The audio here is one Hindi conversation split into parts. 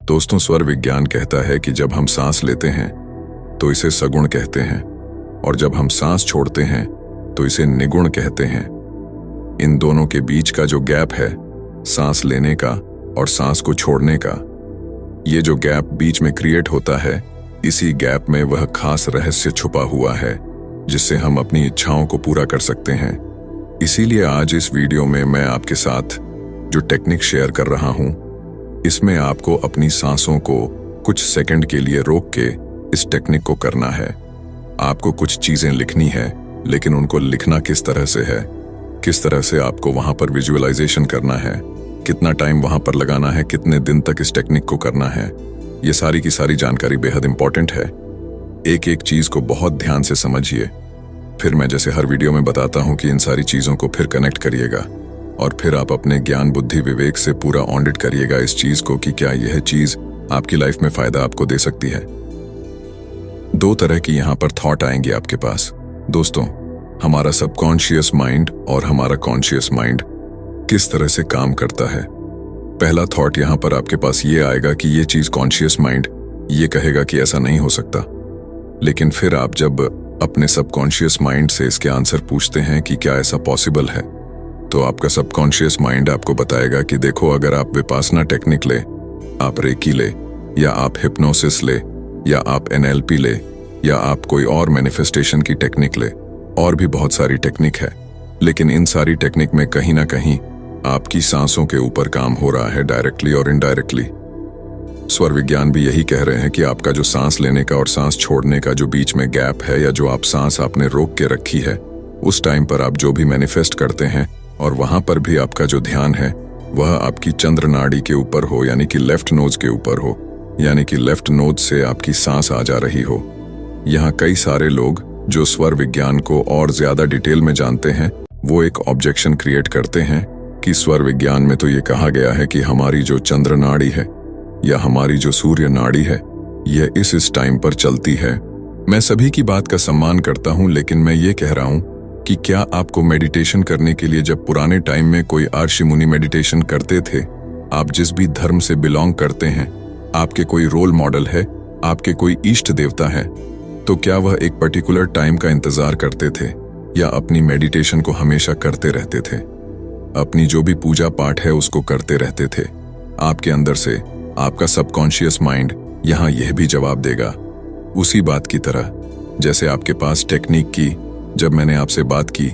दोस्तों, स्वर विज्ञान कहता है कि जब हम सांस लेते हैं तो इसे सगुण कहते हैं और जब हम सांस छोड़ते हैं तो इसे निगुण कहते हैं। इन दोनों के बीच का जो गैप है, सांस लेने का और सांस को छोड़ने का, ये जो गैप बीच में क्रिएट होता है, इसी गैप में वह खास रहस्य छुपा हुआ है जिससे हम अपनी इच्छाओं को पूरा कर सकते हैं। इसीलिए आज इस वीडियो में मैं आपके साथ जो टेक्निक शेयर कर रहा हूं, इसमें आपको अपनी सांसों को कुछ सेकंड के लिए रोक के इस टेक्निक को करना है। आपको कुछ चीजें लिखनी है, लेकिन उनको लिखना किस तरह से है, किस तरह से आपको वहां पर विजुअलाइजेशन करना है, कितना टाइम वहां पर लगाना है, कितने दिन तक इस टेक्निक को करना है, ये सारी की सारी जानकारी बेहद इंपॉर्टेंट है। एक एक चीज को बहुत ध्यान से समझिए। फिर मैं जैसे हर वीडियो में बताता हूं कि इन सारी चीजों को फिर कनेक्ट करिएगा और फिर आप अपने ज्ञान बुद्धि विवेक से पूरा ऑडिट करिएगा इस चीज को कि क्या यह चीज आपकी लाइफ में फायदा आपको दे सकती है। दो तरह की यहां पर थॉट आएंगे आपके पास। दोस्तों, हमारा सबकॉन्शियस माइंड और हमारा कॉन्शियस माइंड किस तरह से काम करता है। पहला थॉट यहां पर आपके पास ये आएगा कि ये चीज कॉन्शियस माइंड ये कहेगा कि ऐसा नहीं हो सकता, लेकिन फिर आप जब अपने सबकॉन्शियस माइंड से इसके आंसर पूछते हैं कि क्या ऐसा पॉसिबल है, तो आपका सबकॉन्शियस माइंड आपको बताएगा कि देखो, अगर आप विपासना टेक्निक ले, आप रेकी ले, या आप हिप्नोसिस ले, या आप एनएलपी ले, या आप कोई और मैनिफेस्टेशन की टेक्निक ले, और भी बहुत सारी टेक्निक है, लेकिन इन सारी टेक्निक में कहीं ना कहीं आपकी सांसों के ऊपर काम हो रहा है, डायरेक्टली और इनडायरेक्टली। स्वर विज्ञान भी यही कह रहे हैं कि आपका जो सांस लेने का और सांस छोड़ने का जो बीच में गैप है, या जो आप सांस आपने रोक के रखी है, उस टाइम पर आप जो भी मैनिफेस्ट करते हैं और वहां पर भी आपका जो ध्यान है वह आपकी चंद्र नाड़ी के ऊपर हो, यानी कि लेफ्ट नोज के ऊपर हो, यानी कि लेफ्ट नोज से आपकी सांस आ जा रही हो। यहाँ कई सारे लोग जो स्वर विज्ञान को और ज्यादा डिटेल में जानते हैं, वो एक ऑब्जेक्शन क्रिएट करते हैं कि स्वर विज्ञान में तो ये कहा गया है कि हमारी जो चंद्र नाड़ी है या हमारी जो सूर्य नाड़ी है, यह इस टाइम पर चलती है। मैं सभी की बात का सम्मान करता हूं, लेकिन मैं ये कह रहा हूं कि क्या आपको मेडिटेशन करने के लिए जब पुराने टाइम में कोई ऋषि मुनि मेडिटेशन करते थे, आप जिस भी धर्म से बिलोंग करते हैं, आपके कोई रोल मॉडल है, आपके कोई इष्ट देवता है, तो क्या वह एक पर्टिकुलर टाइम का इंतजार करते थे या अपनी मेडिटेशन को हमेशा करते रहते थे? अपनी जो भी पूजा पाठ है उसको करते रहते थे? आपके अंदर से आपका सबकॉन्शियस माइंड यहाँ यह भी जवाब देगा, उसी बात की तरह जैसे आपके पास टेक्निक की जब मैंने आपसे बात की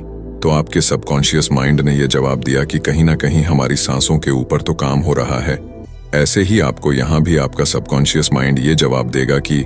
तो आपके सबकॉन्शियस माइंड ने यह जवाब दिया कि कहीं ना कहीं हमारी सांसों के ऊपर तो काम हो रहा है। ऐसे ही आपको यहाँ भी आपका सबकॉन्शियस माइंड ये जवाब देगा कि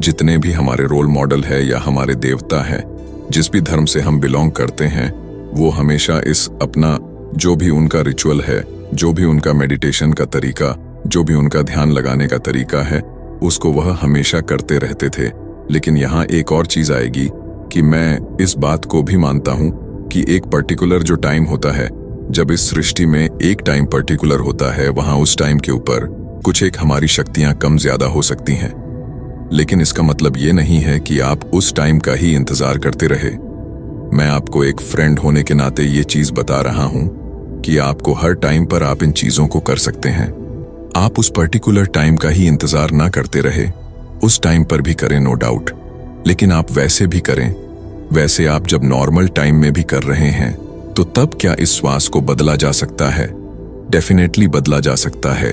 जितने भी हमारे रोल मॉडल है या हमारे देवता है, जिस भी धर्म से हम बिलोंग करते हैं, वो हमेशा इस अपना जो भी उनका रिचुअल है, जो भी उनका मेडिटेशन का तरीका, जो भी उनका ध्यान लगाने का तरीका है, उसको वह हमेशा करते रहते थे। लेकिन यहाँ एक और चीज आएगी कि मैं इस बात को भी मानता हूं कि एक पर्टिकुलर जो टाइम होता है, जब इस सृष्टि में एक टाइम पर्टिकुलर होता है, वहां उस टाइम के ऊपर कुछ एक हमारी शक्तियां कम ज्यादा हो सकती हैं। लेकिन इसका मतलब ये नहीं है कि आप उस टाइम का ही इंतजार करते रहे। मैं आपको एक फ्रेंड होने के नाते ये चीज बता रहा हूं कि आपको हर टाइम पर आप इन चीजों को कर सकते हैं। आप उस पर्टिकुलर टाइम का ही इंतजार ना करते रहे, उस टाइम पर भी करें नो डाउट, लेकिन आप वैसे भी करें वैसे आप जब नॉर्मल टाइम में भी कर रहे हैं, तो तब क्या इस श्वास को बदला जा सकता है? डेफिनेटली बदला जा सकता है,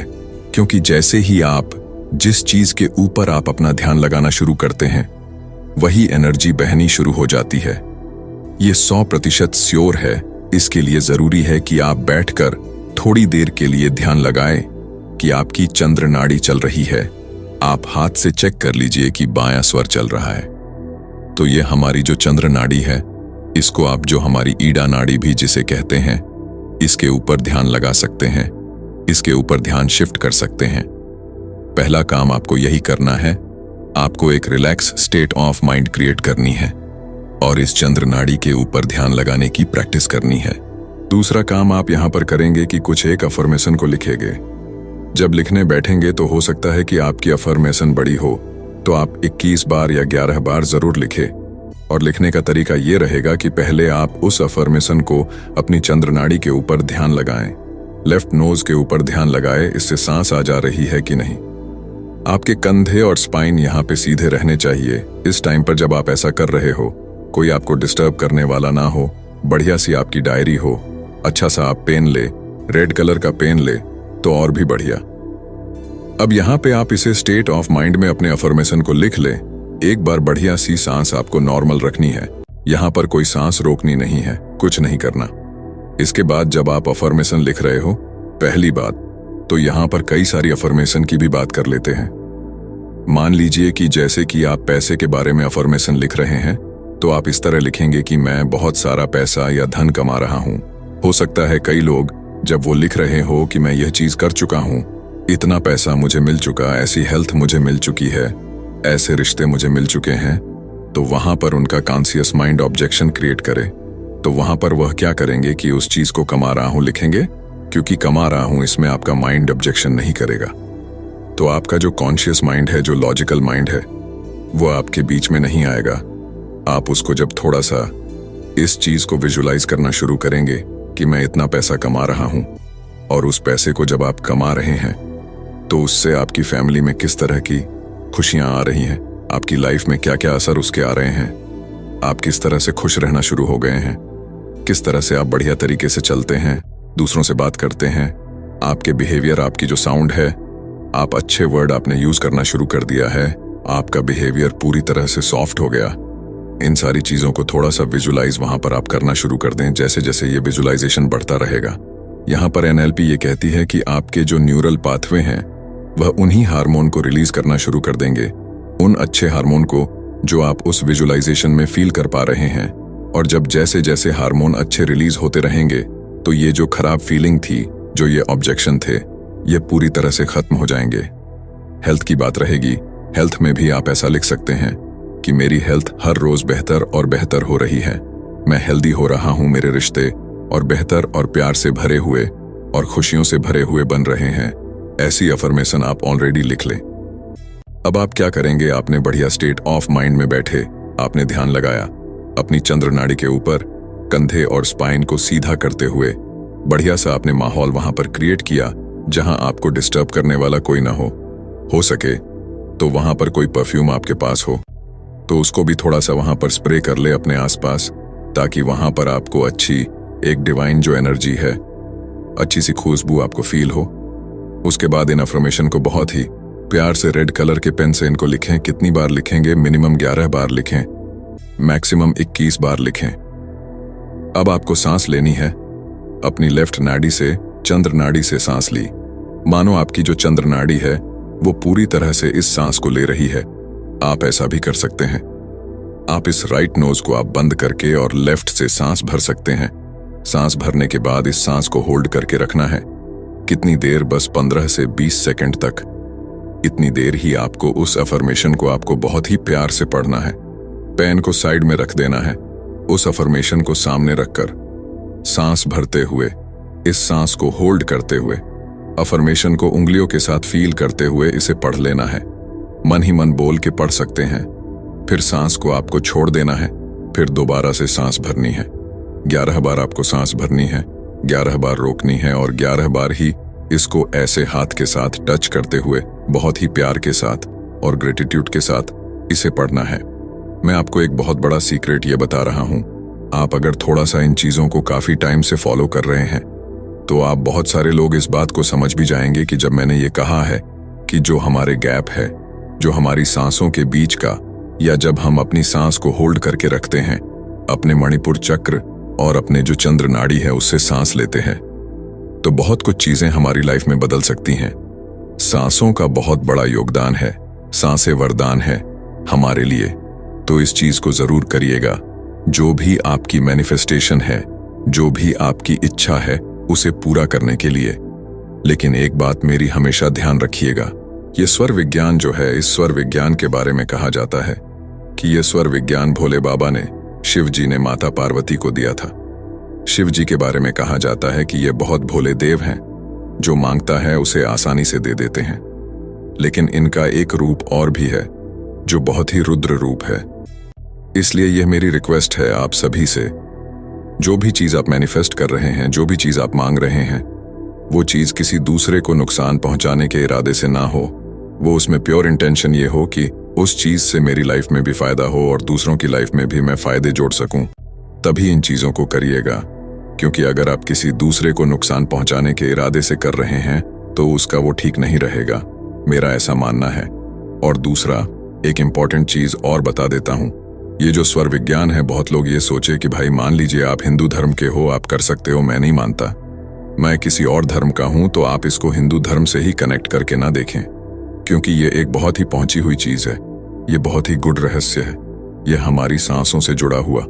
क्योंकि जैसे ही आप जिस चीज के ऊपर आप अपना ध्यान लगाना शुरू करते हैं, वही एनर्जी बहनी शुरू हो जाती है। ये 100% श्योर है। इसके लिए जरूरी है कि आप बैठकर थोड़ी देर के लिए ध्यान लगाएं कि आपकी चंद्र नाड़ी चल रही है। आप हाथ से चेक कर लीजिए कि बायां स्वर चल रहा है, तो ये हमारी जो चंद्र नाड़ी है, इसको आप जो हमारी ईड़ा नाड़ी भी जिसे कहते हैं, इसके ऊपर ध्यान लगा सकते हैं, इसके ऊपर ध्यान शिफ्ट कर सकते हैं। पहला काम आपको यही करना है, आपको एक relax state of mind create करनी है और इस चंद्र नाड़ी के ऊपर ध्यान लगाने की प्रैक्टिस करनी है। दूसरा काम आप यहां पर करेंगे कि कुछ एक अफर्मेशन को लिखेंगे। जब लिखने बैठेंगे तो हो सकता है कि आपकी अफर्मेशन बड़ी हो, तो आप 21 बार या 11 बार जरूर लिखें। और लिखने का तरीका ये रहेगा कि पहले आप उस अफर्मेशन को अपनी चंद्र नाड़ी के ऊपर ध्यान लगाएं, लेफ्ट नोज के ऊपर ध्यान लगाएं, इससे सांस आ जा रही है कि नहीं। आपके कंधे और स्पाइन यहाँ पे सीधे रहने चाहिए। इस टाइम पर जब आप ऐसा कर रहे हो, कोई आपको डिस्टर्ब करने वाला ना हो, बढ़िया सी आपकी डायरी हो, अच्छा सा आप पेन ले, रेड कलर का पेन ले तो और भी बढ़िया। अब यहाँ पे आप इसे स्टेट ऑफ माइंड में अपने अफर्मेशन को लिख ले। एक बार बढ़िया सी सांस आपको नॉर्मल रखनी है, यहाँ पर कोई सांस रोकनी नहीं है, कुछ नहीं करना। इसके बाद जब आप अफर्मेशन लिख रहे हो, पहली बात तो यहाँ पर कई सारी अफर्मेशन की भी बात कर लेते हैं। मान लीजिए कि जैसे कि आप पैसे के बारे में अफर्मेशन लिख रहे हैं, तो आप इस तरह लिखेंगे कि मैं बहुत सारा पैसा या धन कमा रहा हूँ। हो सकता है कई लोग जब वो लिख रहे हो कि मैं यह चीज कर चुका हूँ, इतना पैसा मुझे मिल चुका, ऐसी हेल्थ मुझे मिल चुकी है, ऐसे रिश्ते मुझे मिल चुके हैं, तो वहां पर उनका कॉन्शियस माइंड ऑब्जेक्शन क्रिएट करे। तो वहां पर वह क्या करेंगे कि उस चीज को कमा रहा हूं लिखेंगे, क्योंकि कमा रहा हूं इसमें आपका माइंड ऑब्जेक्शन नहीं करेगा। तो आपका जो कॉन्शियस माइंड है, जो लॉजिकल माइंड है, वो आपके बीच में नहीं आएगा। आप उसको जब थोड़ा सा इस चीज को विजुलाइज करना शुरू करेंगे कि मैं इतना पैसा कमा रहा हूं, और उस पैसे को जब आप कमा रहे हैं तो उससे आपकी फैमिली में किस तरह की खुशियां आ रही हैं, आपकी लाइफ में क्या क्या असर उसके आ रहे हैं, आप किस तरह से खुश रहना शुरू हो गए हैं, किस तरह से आप बढ़िया तरीके से चलते हैं, दूसरों से बात करते हैं, आपके बिहेवियर, आपकी जो साउंड है, आप अच्छे वर्ड आपने यूज करना शुरू कर दिया है, आपका बिहेवियर पूरी तरह से सॉफ्ट हो गया। इन सारी चीजों को थोड़ा सा विजुलाइज वहां पर आप करना शुरू कर दें। जैसे जैसे ये विजुलाइजेशन बढ़ता रहेगा, यहाँ पर एनएलपी ये कहती है कि आपके जो न्यूरल पाथवे हैं वह उन्हीं हार्मोन को रिलीज करना शुरू कर देंगे, उन अच्छे हार्मोन को जो आप उस विजुलाइजेशन में फील कर पा रहे हैं। और जब जैसे जैसे हार्मोन अच्छे रिलीज होते रहेंगे, तो ये जो खराब फीलिंग थी, जो ये ऑब्जेक्शन थे, ये पूरी तरह से खत्म हो जाएंगे। हेल्थ की बात रहेगी, हेल्थ में भी आप ऐसा लिख सकते हैं कि मेरी हेल्थ हर रोज बेहतर और बेहतर हो रही है, मैं हेल्दी हो रहा हूं, मेरे रिश्ते और बेहतर और प्यार से भरे हुए और खुशियों से भरे हुए बन रहे हैं। ऐसी अफर्मेशन आप ऑलरेडी लिख लें। अब आप क्या करेंगे, आपने बढ़िया स्टेट ऑफ माइंड में बैठे, आपने ध्यान लगाया, अपनी चंद्र नाड़ी के ऊपर कंधे और स्पाइन को सीधा करते हुए बढ़िया सा आपने माहौल वहां पर क्रिएट किया जहां आपको डिस्टर्ब करने वाला कोई ना हो सके तो वहां पर कोई परफ्यूम आपके पास हो तो उसको भी थोड़ा सा वहां पर स्प्रे कर ले अपने आसपास, ताकि वहां पर आपको अच्छी एक डिवाइन जो एनर्जी है, अच्छी सी खुशबू आपको फील हो। उसके बाद इन अफर्मेशन को बहुत ही प्यार से रेड कलर के पेन से इनको लिखें। कितनी बार लिखेंगे? मिनिमम 11 बार लिखें, मैक्सिमम 21 बार लिखें। अब आपको सांस लेनी है। अपनी लेफ्ट नाड़ी से, चंद्र नाड़ी से सांस ली। मानो आपकी जो चंद्र नाड़ी है वो पूरी तरह से इस सांस को ले रही है। आप ऐसा भी कर सकते हैं, आप इस राइट नोज को आप बंद करके और लेफ्ट से सांस भर सकते हैं। सांस भरने के बाद इस सांस को होल्ड करके रखना है। कितनी देर? बस 15 से 20 सेकंड तक। इतनी देर ही आपको उस अफर्मेशन को आपको बहुत ही प्यार से पढ़ना है। पेन को साइड में रख देना है, उस अफर्मेशन को सामने रखकर सांस भरते हुए, इस सांस को होल्ड करते हुए, अफर्मेशन को उंगलियों के साथ फील करते हुए इसे पढ़ लेना है। मन ही मन बोल के पढ़ सकते हैं। फिर सांस को आपको छोड़ देना है, फिर दोबारा से सांस भरनी है। 11 बार आपको सांस भरनी है, 11 बार रोकनी है और 11 बार ही इसको ऐसे हाथ के साथ टच करते हुए बहुत ही प्यार के साथ और ग्रेटिट्यूड के साथ इसे पढ़ना है। मैं आपको एक बहुत बड़ा सीक्रेट ये बता रहा हूं, आप अगर थोड़ा सा इन चीजों को काफी टाइम से फॉलो कर रहे हैं तो आप बहुत सारे लोग इस बात को समझ भी जाएंगे कि जब मैंने ये कहा है कि जो हमारे गैप है, जो हमारी सांसों के बीच का, या जब हम अपनी सांस को होल्ड करके रखते हैं, अपने मणिपुर चक्र और अपने जो चंद्र नाड़ी है उससे सांस लेते हैं, तो बहुत कुछ चीजें हमारी लाइफ में बदल सकती हैं। सांसों का बहुत बड़ा योगदान है, सांसें वरदान है हमारे लिए। तो इस चीज को जरूर करिएगा। जो भी आपकी मैनिफेस्टेशन है, जो भी आपकी इच्छा है, उसे पूरा करने के लिए। लेकिन एक बात मेरी हमेशा ध्यान रखिएगा, ये स्वर विज्ञान जो है, इस स्वर विज्ञान के बारे में कहा जाता है कि ये स्वर विज्ञान भोले बाबा ने, शिव जी ने माता पार्वती को दिया था। शिव जी के बारे में कहा जाता है कि ये बहुत भोले देव हैं, जो मांगता है उसे आसानी से दे देते हैं। लेकिन इनका एक रूप और भी है जो बहुत ही रुद्र रूप है। इसलिए यह मेरी रिक्वेस्ट है आप सभी से, जो भी चीज आप मैनिफेस्ट कर रहे हैं, जो भी चीज आप मांग रहे हैं, वो चीज किसी दूसरे को नुकसान पहुंचाने के इरादे से ना हो, वो उसमें प्योर इंटेंशन ये हो कि उस चीज से मेरी लाइफ में भी फायदा हो और दूसरों की लाइफ में भी मैं फायदे जोड़ सकूं, तभी इन चीजों को करिएगा। क्योंकि अगर आप किसी दूसरे को नुकसान पहुंचाने के इरादे से कर रहे हैं तो उसका वो ठीक नहीं रहेगा, मेरा ऐसा मानना है। और दूसरा, एक इंपॉर्टेंट चीज और बता देता हूं। ये जो स्वर विज्ञान है, बहुत लोग ये सोचे कि भाई मान लीजिए आप हिंदू धर्म के हो, आप कर सकते हो, मैं नहीं मानता। मैं किसी और धर्म का हूं तो आप इसको हिंदू धर्म से ही कनेक्ट करके ना देखें, क्योंकि ये एक बहुत ही पहुंची हुई चीज है। ये बहुत ही गुड रहस्य है। ये हमारी सांसों से जुड़ा हुआ,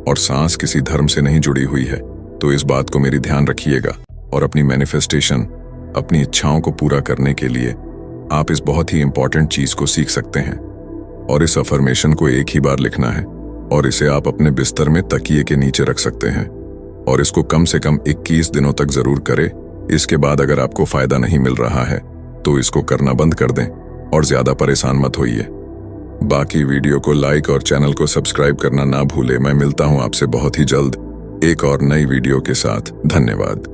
और सांस किसी धर्म से नहीं जुड़ी हुई है। तो इस बात को मेरी ध्यान रखिएगा और अपनी मैनिफेस्टेशन, अपनी इच्छाओं को पूरा करने के लिए आप इस बहुत ही इंपॉर्टेंट चीज को सीख सकते हैं। और इस अफर्मेशन को एक ही बार लिखना है और इसे आप अपने बिस्तर में तकिए के नीचे रख सकते हैं और इसको कम से कम 21 दिनों तक जरूर करें। इसके बाद अगर आपको फायदा नहीं मिल रहा है तो इसको करना बंद कर दें और ज्यादा परेशान मत होइए। बाकी वीडियो को लाइक और चैनल को सब्सक्राइब करना ना भूले। मैं मिलता हूं आपसे बहुत ही जल्द एक और नई वीडियो के साथ। धन्यवाद।